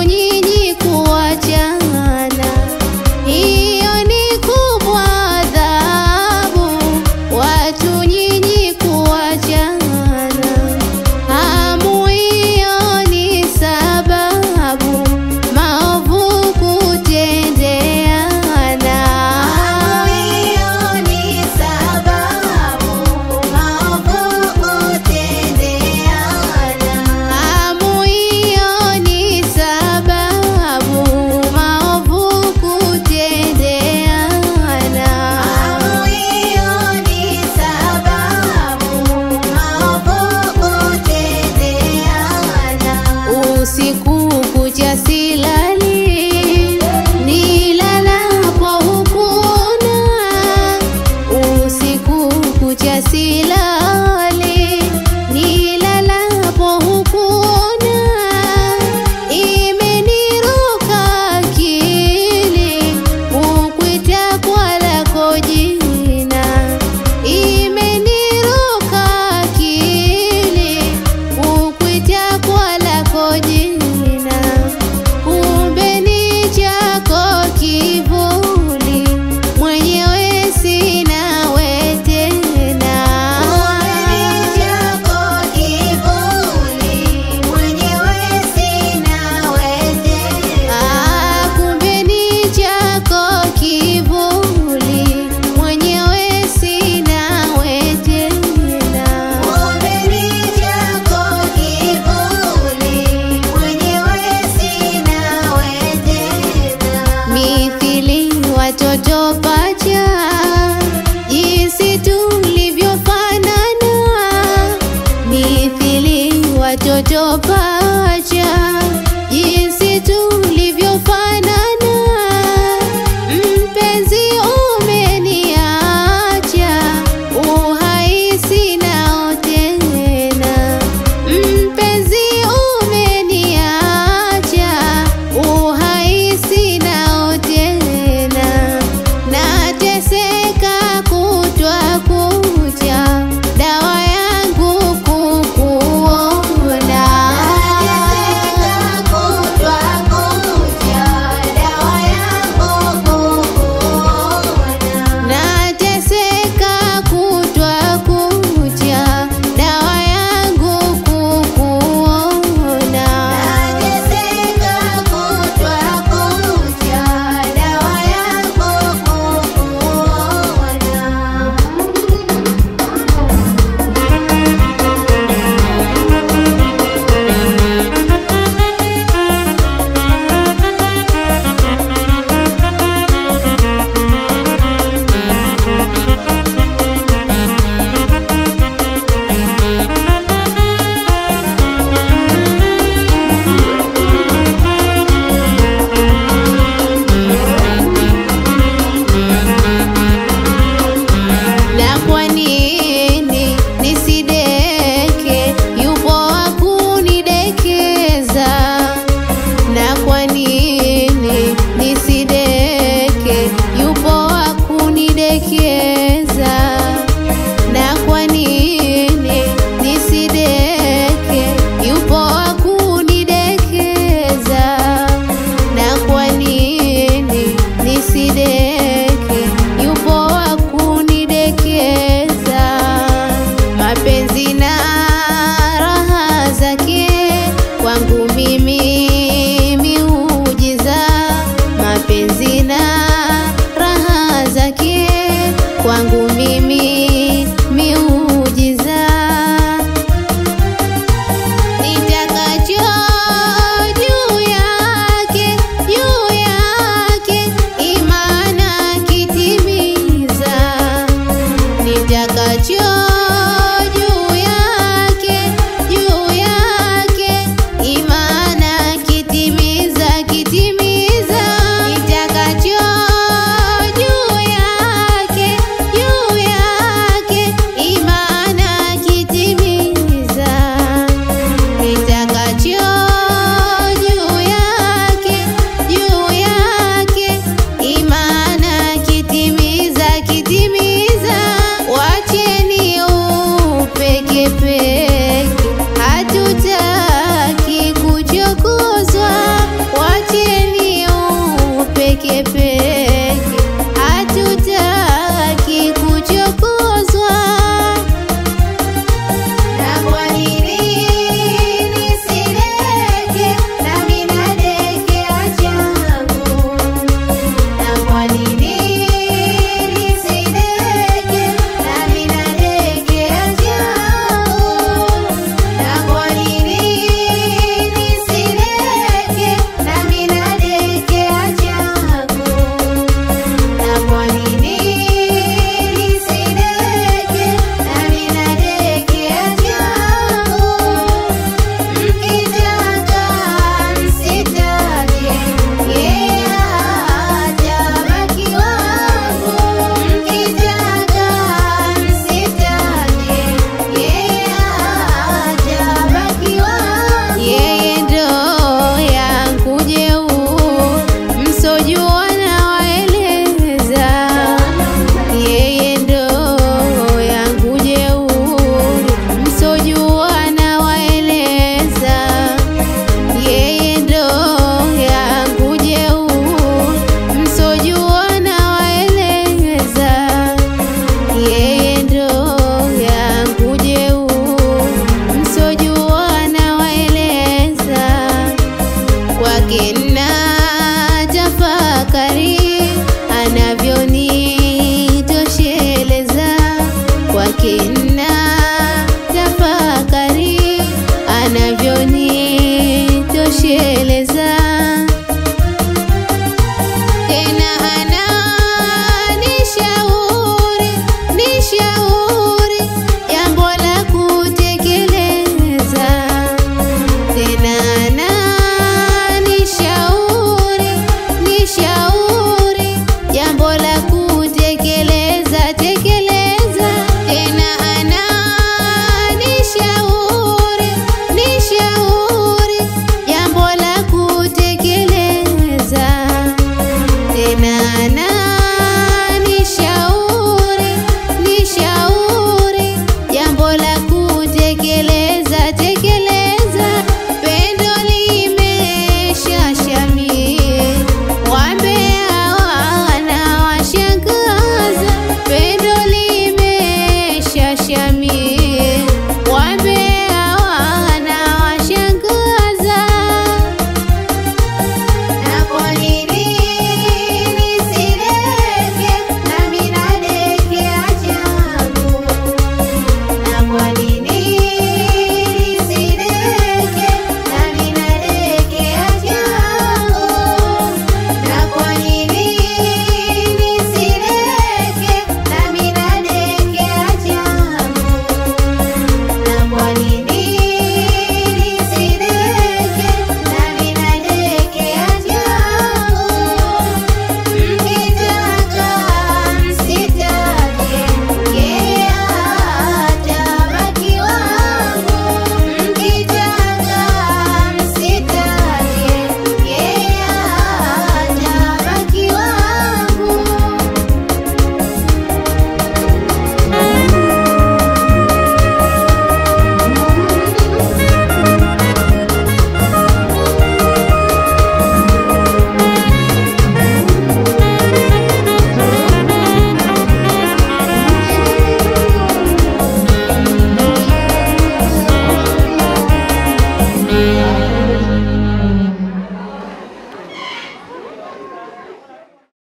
nyinyi kuachana, hiyo ni kubwa adhabu. Watu nyinyi kuachana, hamu hiyo ni sababu maovu kutendeana. Hamu hiyo ni sababu maovu kutendeana. Hamu hiyo ni sababu maovu kutendeana. Hamu hiyo ni sababu maovu kutendeana. Usiku kucha silali, nilalapo hukuona. Usiku kucha silali, nilalapo hukuona. Imeniruka akili kukuita kwa lako jina. Imeniruka akili kukuita kwa lako jina. Kumbe ni chako kivuli, mwenyewe sinawe tena. Kumbe ni chako kivuli, mwenyewe sinawe tena. Kumbe ni chako kivuli, mwenyewe sinawe tena. Kumbe ni chako kivuli, mwenyewe sinawe tena. Mithili watoto pacha, jinsi tulivyofanana. Mithili watoto pacha, jinsi tulivyofanana. Mpenzi umeniacha, uhai sinao tena. Mpenzi umeniacha, uhai sinao tena. Nateseka kutwa kucha, dawa yangu kukuona. kwake